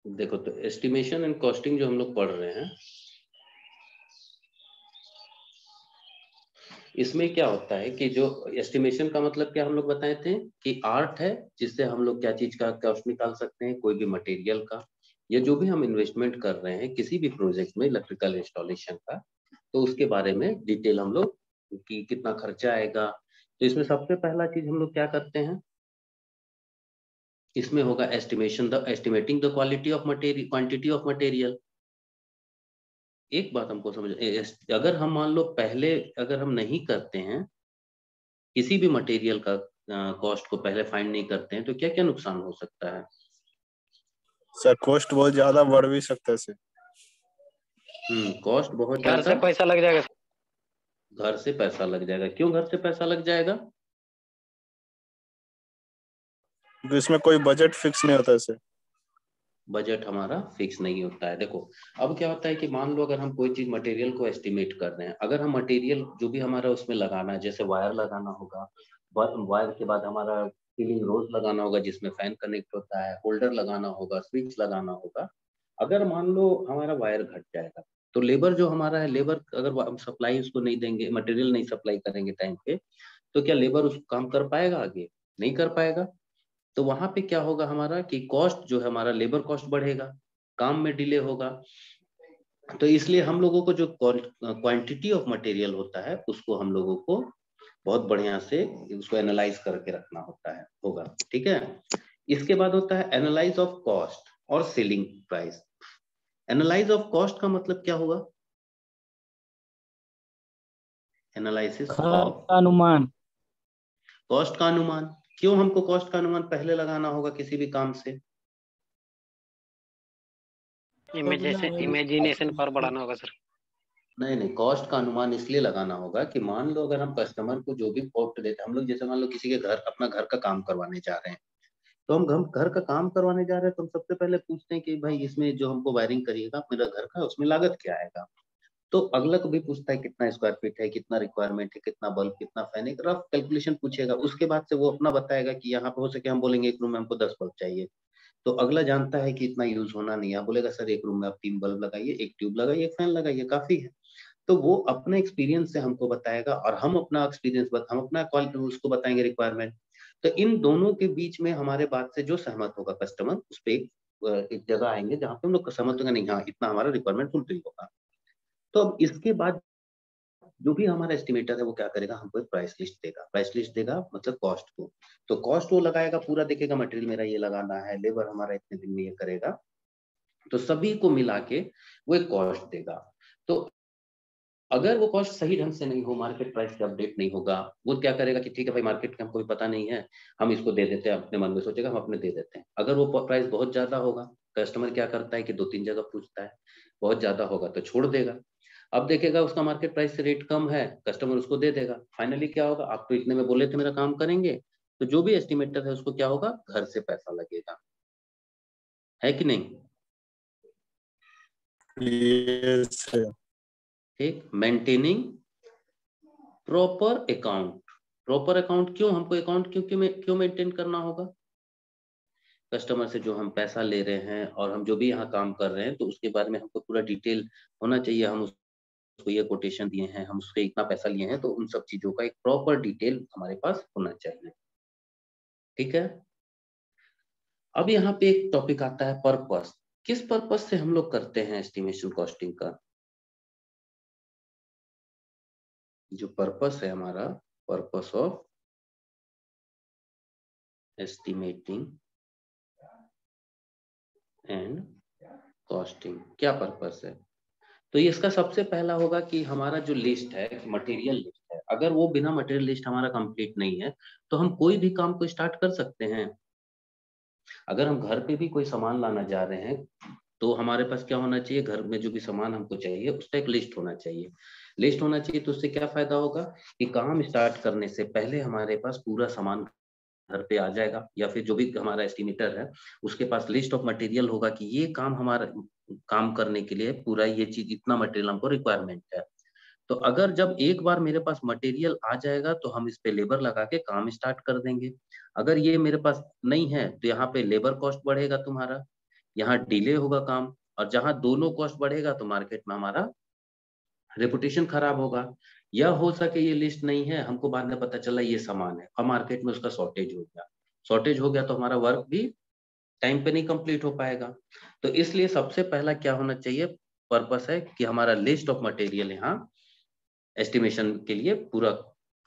देखो, तो estimation and costing जो हम लोग पढ़ रहे हैं, इसमें क्या होता है कि जो एस्टिमेशन का मतलब क्या हम लोग बताए थे कि आर्ट है जिससे हम लोग क्या चीज का कॉस्ट निकाल सकते हैं, कोई भी मटेरियल का, या जो भी हम इन्वेस्टमेंट कर रहे हैं किसी भी प्रोजेक्ट में इलेक्ट्रिकल इंस्टॉलेशन का, तो उसके बारे में डिटेल हम लोग कि कितना खर्चा आएगा। तो इसमें सबसे पहला चीज हम लोग क्या करते हैं, इसमें होगा estimation, the estimating the quality of material, quantity of material. एक बात हमको समझ, अगर हम मान लो पहले अगर हम नहीं करते हैं किसी भी मटेरियल का कॉस्ट को पहले फाइंड नहीं करते हैं, तो क्या क्या नुकसान हो सकता है? सर कॉस्ट बहुत ज्यादा बढ़ भी सकता है सर। कॉस्ट बहुत घर से ज्यादा, पैसा लग जाएगा। घर से पैसा लग जाएगा। क्यों घर से पैसा लग जाएगा? क्योंकि इसमें कोई बजट फिक्स नहीं होता है सर। बजट हमारा फिक्स नहीं होता है। देखो, अब क्या होता है कि मान लो अगर हम कोई चीज मटेरियल को एस्टिमेट कर रहे हैं, अगर हम मटेरियल जो भी हमारा उसमें लगाना है, जैसे वायर लगाना होगा, वायर के बाद हमारा सीलिंग रोज लगाना होगा जिसमें फैन कनेक्ट होता है, होल्डर लगाना होगा, स्विच लगाना होगा। अगर मान लो हमारा वायर घट जाएगा, तो लेबर जो हमारा है, लेबर अगर हम सप्लाई उसको नहीं देंगे, मटेरियल नहीं सप्लाई करेंगे टाइम पे, तो क्या लेबर उस काम कर पाएगा? आगे नहीं कर पाएगा। तो वहां पे क्या होगा हमारा कि कॉस्ट जो है हमारा, लेबर कॉस्ट बढ़ेगा, काम में डिले होगा। तो इसलिए हम लोगों को जो क्वांटिटी ऑफ मटेरियल होता है उसको हम लोगों को बहुत बढ़िया से उसको एनालाइज करके रखना होता है, होगा। ठीक है। इसके बाद होता है एनालाइज ऑफ कॉस्ट और selling price. Analyse of cost का मतलब क्या हुआ? एनालिसिस ऑफ अनुमान। कॉस्ट का अनुमान। क्यों हमको कॉस्ट का अनुमान पहले लगाना होगा किसी भी काम से? इमेजिनेशन पर बढ़ाना होगा सर। नहीं नहीं, कॉस्ट का अनुमान इसलिए लगाना होगा कि मान लो अगर हम कस्टमर को जो भी कॉस्ट देते हैं, हम लोग जैसे मान लो किसी के घर अपना घर का काम करवाने जा रहे हैं, तो हम घर का काम करवाने जा रहे हैं तो हम सबसे पहले पूछते हैं कि भाई इसमें जो हमको वायरिंग करिएगा मेरा घर का, उसमें लागत क्या आएगा। तो अगला को भी पूछता है कितना स्क्वायर फीट है, कितना रिक्वायरमेंट है, कितना बल्ब, कितना फैन, एक रफ कैलकुलेशन पूछेगा। उसके बाद से वो अपना बताएगा कि यहाँ पे हो सके हम बोलेंगे एक रूम में हमको 10 बल्ब चाहिए, तो अगला जानता है कि इतना यूज होना नहीं है, बोलेगा सर एक रूम में आप 3 बल्ब लगाइए, एक ट्यूब लगाइए, एक फैन लगाइए, काफी है। तो वो अपने एक्सपीरियंस से हमको बताएगा और हम अपना एक्सपीरियंस हम अपना क्वालिटी उसको बताएंगे, रिक्वायरमेंट। तो इन दोनों के बीच में हमारे बात से जो सहमत होगा कस्टमर, उस पर एक जगह आएंगे जहाँ पे हम लोग सहमत होंगे, नहीं हाँ इतना हमारा रिक्वायरमेंट फुलफिल होगा। तो अब इसके बाद जो भी हमारा एस्टिमेटर है वो क्या करेगा, हमको एक प्राइस लिस्ट देगा। प्राइस लिस्ट देगा मतलब कॉस्ट को, तो कॉस्ट वो लगाएगा, पूरा देखेगा मटेरियल मेरा ये लगाना है, लेबर हमारा इतने दिन में ये करेगा, तो सभी को मिला के वो एक कॉस्ट देगा। तो अगर वो कॉस्ट सही ढंग से नहीं हो, मार्केट प्राइस से अपडेट नहीं होगा, वो क्या करेगा कि ठीक है भाई मार्केट का हमको भी पता नहीं है, हम इसको दे देते हैं, अपने मन में सोचेगा हम अपने दे देते हैं। अगर वो प्राइस बहुत ज्यादा होगा, कस्टमर क्या करता है कि 2-3 जगह पूछता है, बहुत ज्यादा होगा तो छोड़ देगा। अब देखेगा उसका मार्केट प्राइस से रेट कम है, कस्टमर उसको दे देगा। फाइनली क्या होगा, आप तो इतने में बोले थे मेरा काम करेंगे, तो जो भी एस्टिमेटर है उसको क्या होगा, घर से पैसा लगेगा, है कि नहीं? Yes sir. ठीक। Maintaining proper account. Proper account क्यों हमको अकाउंट क्यों मेंटेन करना होगा? कस्टमर से जो हम पैसा ले रहे हैं और हम जो भी यहाँ काम कर रहे हैं, तो उसके बारे में हमको पूरा डिटेल होना चाहिए। हम उसको ये कोटेशन दिए हैं, हम उससे इतना पैसा लिए हैं, तो उन सब चीजों का एक प्रॉपर डिटेल हमारे पास होना चाहिए। ठीक है। अब यहाँ पे एक टॉपिक आता है पर्पस। किस पर्पस से हम लोग करते हैं एस्टिमेशन कॉस्टिंग का? जो पर्पस है हमारा, purpose of estimating and costing, क्या पर्पस है? तो इसका सबसे पहला होगा कि हमारा जो लिस्ट है, मटेरियल लिस्ट है, अगर वो बिना मटेरियल लिस्ट हमारा कंप्लीट नहीं है, तो हम कोई भी काम को स्टार्ट कर सकते हैं। अगर हम घर पे भी कोई सामान लाना जा रहे हैं, तो हमारे पास क्या होना चाहिए, घर में जो भी सामान हमको चाहिए उसका एक लिस्ट होना चाहिए। लिस्ट होना चाहिए, तो उससे क्या फायदा होगा कि काम स्टार्ट करने से पहले हमारे पास पूरा सामान घर पे आ जाएगा, या फिर जो भी हमारा एस्टिमेटर है उसके पास लिस्ट ऑफ मटेरियल होगा कि ये काम हमारा काम करने के लिए पूरा ये चीज इतना मटेरियल हमको रिक्वायरमेंट है। तो अगर जब एक बार मेरे पास मटेरियल आ जाएगा तो हम इस पे लेबर लगा के काम स्टार्ट कर देंगे। अगर ये मेरे पास नहीं है तो यहाँ पे लेबर कॉस्ट बढ़ेगा तुम्हारा, यहाँ डिले होगा काम, और जहां दोनों कॉस्ट बढ़ेगा तो मार्केट में हमारा रेपुटेशन खराब होगा। या हो सके ये लिस्ट नहीं है, हमको बाद में पता चला ये सामान है और मार्केट में उसका शॉर्टेज हो गया। शॉर्टेज हो गया तो हमारा वर्क भी टाइम पे नहीं कंप्लीट हो पाएगा। तो इसलिए सबसे पहला क्या होना चाहिए, पर्पस है कि हमारा लिस्ट ऑफ मटेरियल यहाँ एस्टिमेशन के लिए पूरा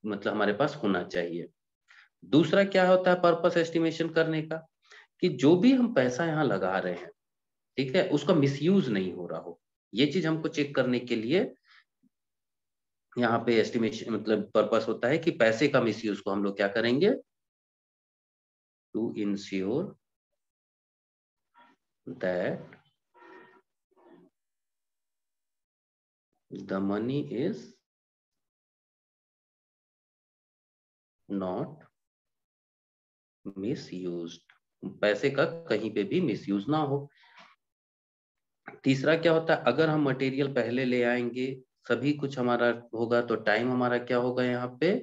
मतलब हमारे पास होना चाहिए। दूसरा क्या होता है पर्पस एस्टिमेशन करने का, कि जो भी हम पैसा यहाँ लगा रहे हैं, ठीक है, उसका मिसयूज नहीं हो रहा हो। ये चीज हमको चेक करने के लिए यहाँ पे एस्टिमेशन मतलब पर्पस होता है कि पैसे का मिसयूज को हम लोग क्या करेंगे, to ensure that the money is not misused, पैसे का कहीं पे भी मिसयूज ना हो। तीसरा क्या होता है, अगर हम मटेरियल पहले ले आएंगे, सभी कुछ हमारा होगा, तो टाइम हमारा क्या होगा, यहाँ पे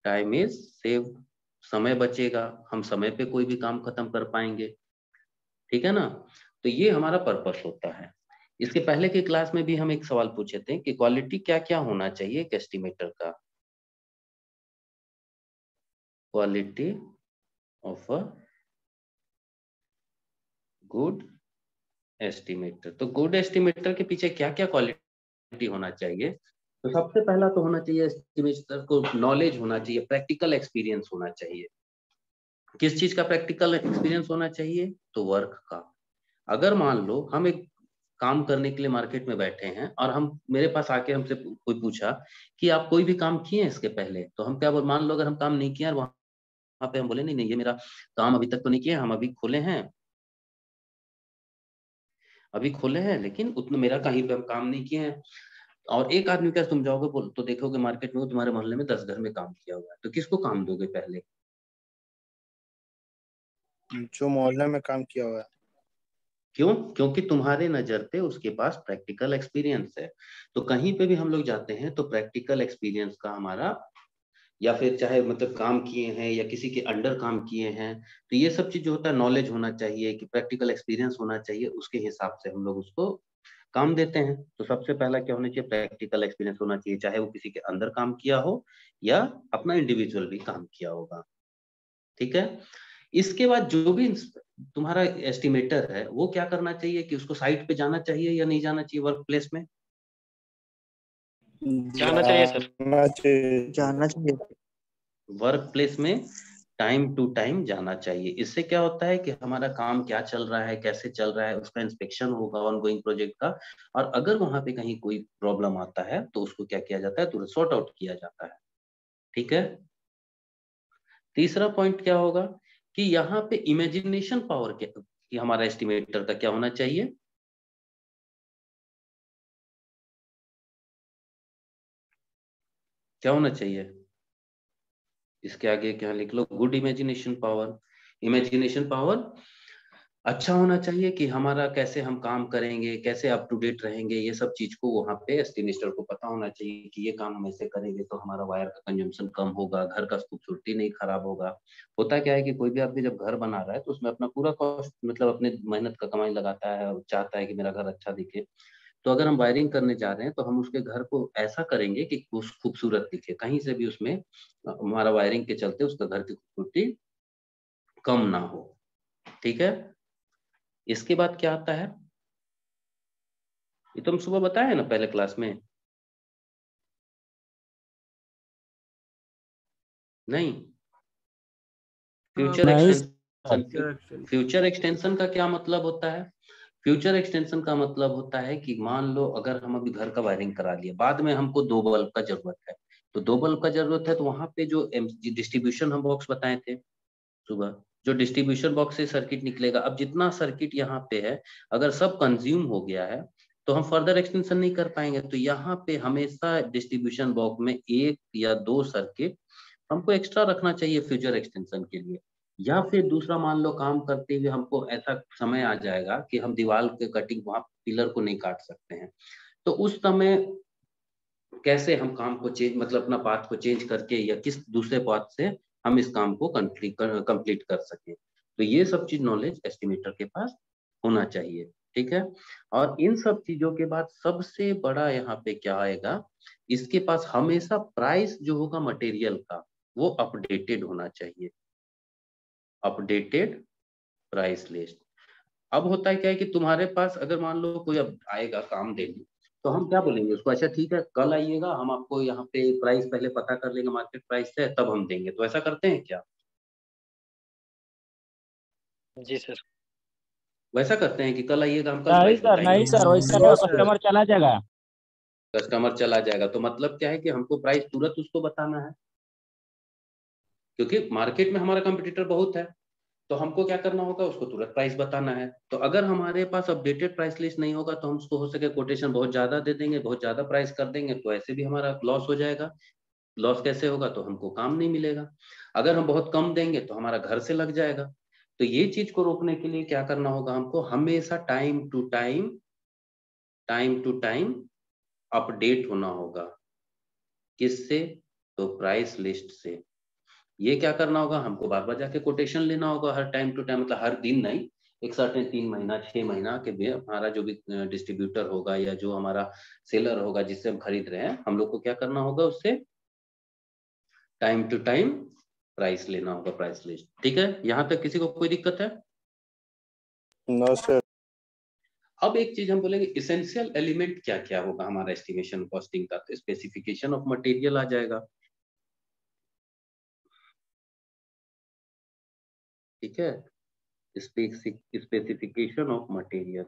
टाइम इज सेव, समय बचेगा, हम समय पे कोई भी काम खत्म कर पाएंगे, ठीक है ना। तो ये हमारा पर्पस होता है। इसके पहले की क्लास में भी हम एक सवाल पूछे थे कि क्वालिटी क्या क्या होना चाहिए एक एस्टिमेटर का, quality of a good estimator. तो गुड एस्टिमेटर के पीछे क्या क्या क्वालिटी होना चाहिए, तो सबसे पहला तो होना चाहिए एस्टिमेटर को नॉलेज होना चाहिए, प्रैक्टिकल एक्सपीरियंस होना चाहिए। किस चीज का प्रैक्टिकल एक्सपीरियंस होना चाहिए, तो वर्क का। अगर मान लो हम एक काम करने के लिए मार्केट में बैठे हैं और हम मेरे पास आके हमसे कोई पूछा कि आप कोई भी काम किए हैं इसके पहले, तो हम क्या बोल, मान लो अगर हम काम नहीं किए और वहां पे हम बोले नहीं नहीं ये मेरा काम अभी तक तो नहीं किया, हम अभी खोले हैं लेकिन उतना मेरा कहीं पे हम काम नहीं किए हैं। और एक आदमी का तुम जाओगे बोल तो देखोगे मार्केट में वो तुम्हारे मोहल्ले में 10 घर में काम किया हुआ है, तो किसको काम दोगे पहले? जो मोहल्ले में काम किया हुआ है। क्यों? क्योंकि तुम्हारे नजर पे उसके पास प्रैक्टिकल एक्सपीरियंस है। तो कहीं पे भी हम लोग जाते हैं तो प्रैक्टिकल एक्सपीरियंस का हमारा, या फिर चाहे मतलब काम किए हैं या किसी के अंडर काम किए हैं, तो ये सब चीज जो होता है नॉलेज होना चाहिए, कि प्रैक्टिकल एक्सपीरियंस होना चाहिए, उसके हिसाब से हम लोग उसको काम देते हैं। तो सबसे पहला क्या होना चाहिए, प्रैक्टिकल एक्सपीरियंस होना चाहिए, चाहे वो किसी के अंदर काम किया हो या अपना इंडिविजुअल भी काम किया होगा, ठीक है। इसके बाद जो भी तुम्हारा एस्टिमेटर है वो क्या करना चाहिए, कि उसको साइट पे जाना चाहिए या नहीं जाना चाहिए, वर्क प्लेस में जाना चाहिए सर। जाना चाहिए। वर्क प्लेस में टाइम टू टाइम जाना चाहिए। इससे क्या होता है कि हमारा काम क्या चल रहा है, कैसे चल रहा है, उसका इंस्पेक्शन होगा ऑनगोइंग प्रोजेक्ट का, और अगर वहां पे कहीं कोई प्रॉब्लम आता है तो उसको क्या किया जाता है, तुरंत सॉर्ट आउट किया जाता है, ठीक है। तीसरा पॉइंट क्या होगा, कि यहाँ पे इमेजिनेशन पावर क्या, कि हमारा एस्टिमेटर का क्या होना चाहिए, क्या होना चाहिए, इसके आगे क्या लिख लो, good imagination power. Imagination power अच्छा होना चाहिए, कि हमारा कैसे हम काम करेंगे, कैसे अप टू डेट रहेंगे, ये सब चीज को वहां पे एस्टिमेटर को पता होना चाहिए, कि ये काम हम ऐसे करेंगे तो हमारा वायर का कंजम्पशन कम होगा, घर का खूबसूरती नहीं खराब होगा। होता क्या है कि कोई भी आदमी जब घर बना रहा है तो उसमें अपना पूरा कॉस्ट मतलब अपने मेहनत का कमाई लगाता है और चाहता है कि मेरा घर अच्छा दिखे। तो अगर हम वायरिंग करने जा रहे हैं तो हम उसके घर को ऐसा करेंगे कि उस खूबसूरत दिखे, कहीं से भी उसमें हमारा वायरिंग के चलते उसका घर की खूबसूरती कम ना हो, ठीक है। इसके बाद क्या आता है, ये तुम सुबह बताया ना पहले क्लास में, नहीं? Future extension. फ्यूचर एक्सटेंशन का क्या मतलब होता है, फ्यूचर एक्सटेंशन का मतलब होता है कि मान लो अगर हम अभी घर का वायरिंग करा लिए, बाद में हमको 2 बल्ब का जरूरत है, तो 2 बल्ब का जरूरत है, तो वहां पे जो डिस्ट्रीब्यूशन हम बॉक्स बताए थे सुबह, जो डिस्ट्रीब्यूशन बॉक्स से सर्किट निकलेगा, अब जितना सर्किट यहाँ पे है अगर सब कंज्यूम हो गया है तो हम फर्दर एक्सटेंशन नहीं कर पाएंगे। तो यहाँ पे हमेशा डिस्ट्रीब्यूशन बॉक्स में 1 या 2 सर्किट हमको एक्स्ट्रा रखना चाहिए फ्यूचर एक्सटेंशन के लिए। या फिर दूसरा, मान लो काम करते हुए हमको ऐसा समय आ जाएगा कि हम दीवार के कटिंग वहां पिलर को नहीं काट सकते हैं, तो उस समय कैसे हम काम को चेंज मतलब अपना पाथ को चेंज करके या किस दूसरे पाथ से हम इस काम को कंप्लीट कर सकें। तो ये सब चीज नॉलेज एस्टिमेटर के पास होना चाहिए, ठीक है। और इन सब चीजों के बाद सबसे बड़ा यहाँ पे क्या आएगा, इसके पास हमेशा प्राइस जो होगा मटेरियल का वो अपडेटेड होना चाहिए, अपडेटेड प्राइस लिस्ट। अब होता है क्या है कि तुम्हारे पास अगर मान लो कोई अब आएगा काम देने, तो हम क्या बोलेंगे उसको, अच्छा ठीक है कल आइएगा, हम आपको यहाँ पे प्राइस पहले पता कर लेंगे मार्केट प्राइस है तब हम देंगे, तो ऐसा करते हैं क्या? जी सर। वैसा करते हैं कि कल आइएगा हम कल नहीं प्राइस सर, नहीं बताएंगे, सर, वैसे नो तो सर। कस्टमर चला जाएगा। कस्टमर चला जाएगा। तो मतलब क्या है कि हमको प्राइस तुरंत उसको बताना है, क्योंकि मार्केट में हमारा कंपटीटर बहुत है, तो हमको क्या करना होगा, उसको तुरंत प्राइस बताना है। तो अगर हमारे पास अपडेटेड प्राइस लिस्ट नहीं होगा तो हम उसको हो सके कोटेशन बहुत ज्यादा दे देंगे, बहुत ज्यादा प्राइस कर देंगे, तो ऐसे भी हमारा लॉस हो जाएगा। लॉस कैसे होगा, तो हमको काम नहीं मिलेगा। अगर हम बहुत कम देंगे तो हमारा घर से लग जाएगा। तो ये चीज को रोकने के लिए क्या करना होगा, हमको हमेशा टाइम टू टाइम अपडेट होना होगा। किससे? तो प्राइस लिस्ट से। ये क्या करना होगा, हमको बार बार जाके कोटेशन लेना होगा हर टाइम टू टाइम, मतलब हर दिन नहीं, एक सर्टेन 3 महीना 6 महीना के भी हमारा जो भी डिस्ट्रीब्यूटर होगा या जो हमारा सेलर होगा जिससे हम खरीद रहे हैं, हम लोग को क्या करना होगा, उससे टाइम टू टाइम प्राइस लेना होगा, प्राइस लिस्ट। ठीक है, यहाँ तक किसी को कोई दिक्कत है? No sir. अब एक चीज हम बोलेंगे, इसेंशियल एलिमेंट क्या क्या होगा हमारा एस्टिमेशन कॉस्टिंग का, तो स्पेसिफिकेशन ऑफ मटेरियल आ जाएगा। ठीक है, स्पेसिफिकेशन ऑफ मटेरियल।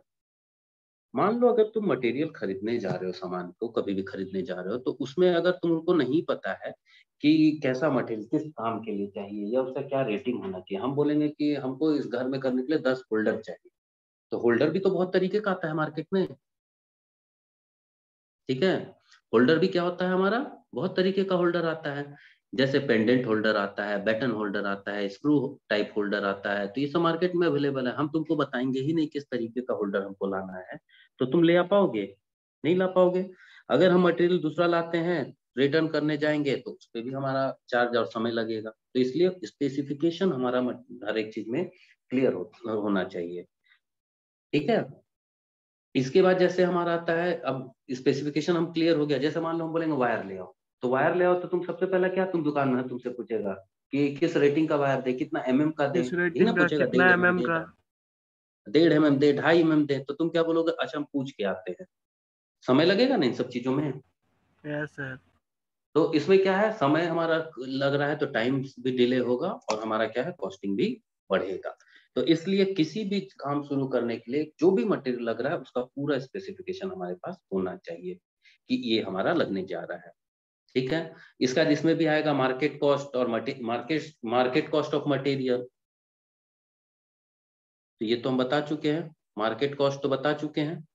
मान लो अगर तुम मटेरियल खरीदने जा रहे हो, सामान को कभी भी खरीदने जा रहे हो, तो उसमें अगर तुमको नहीं पता है कि कैसा मटेरियल किस काम के लिए चाहिए या उसका क्या रेटिंग होना चाहिए, हम बोलेंगे कि हमको इस घर में करने के लिए 10 होल्डर चाहिए, तो होल्डर भी तो बहुत तरीके का आता है मार्केट में। ठीक है, होल्डर भी क्या होता है हमारा, बहुत तरीके का होल्डर आता है, जैसे पेंडेंट होल्डर आता है, बैटन होल्डर आता है, स्क्रू टाइप होल्डर आता है, तो ये सब मार्केट में अवेलेबल है। हम तुमको बताएंगे ही नहीं किस तरीके का होल्डर हमको लाना है, तो तुम ले आ पाओगे? नहीं ला पाओगे। अगर हम मटेरियल दूसरा लाते हैं, रिटर्न करने जाएंगे तो उस पर भी हमारा चार्ज और समय लगेगा। तो इसलिए स्पेसिफिकेशन हमारा हर एक चीज में क्लियर होना चाहिए। ठीक है, इसके बाद जैसे हमारा आता है, अब स्पेसिफिकेशन हम क्लियर हो गया, जैसे मान लो हम बोलेंगे वायर ले आओ, तो वायर ले आओ तो तुम सबसे पहले क्या, तुम दुकान में तुमसे पूछेगा कि किस रेटिंग का वायर दे, कितना एमएम का दे, इस यही ना रेटिंग का पूछेगा, कितना 1.5 mm mm दे, का? 1.5 mm दे, 2.5 mm दे, तो तुम क्या बोलोगे, अच्छा हम पूछ के आते हैं। समय लगेगा ना इन सब चीजों में। Yes sir. तो इसमें क्या है, समय हमारा लग रहा है तो टाइम भी डिले होगा और हमारा क्या है, कॉस्टिंग भी बढ़ेगा। तो इसलिए किसी भी काम शुरू करने के लिए जो भी मटेरियल लग रहा है उसका पूरा स्पेसिफिकेशन हमारे पास होना चाहिए कि ये हमारा लगने जा रहा है। ठीक है, इसका जिसमें भी आएगा मार्केट कॉस्ट और मार्केट कॉस्ट ऑफ मटेरियल, तो ये तो हम बता चुके हैं, मार्केट कॉस्ट तो बता चुके हैं।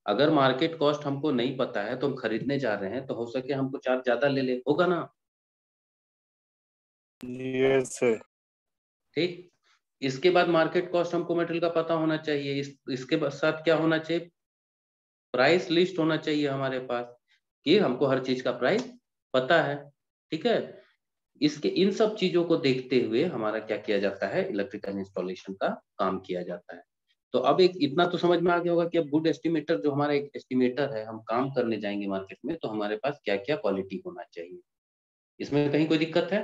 अगर मार्केट कॉस्ट हमको नहीं पता है तो हम खरीदने जा रहे हैं, तो हो सके हमको चार्ज ज्यादा ले ले, होगा ना? Yes sir. ठीक, इसके बाद मार्केट कॉस्ट हमको मटेरियल का पता होना चाहिए, इसके साथ क्या होना चाहिए, प्राइस लिस्ट होना चाहिए हमारे पास, कि हमको हर चीज का प्राइस पता है। ठीक है, इसके इन सब चीजों को देखते हुए हमारा क्या किया जाता है, इलेक्ट्रिकल इंस्टॉलेशन का काम किया जाता है। तो अब एक इतना तो समझ में आ गया होगा कि अब गुड एस्टिमेटर जो हमारा एक एस्टिमेटर है, हम काम करने जाएंगे मार्केट में तो हमारे पास क्या क्या क्वालिटी होना चाहिए। इसमें कहीं कोई दिक्कत है?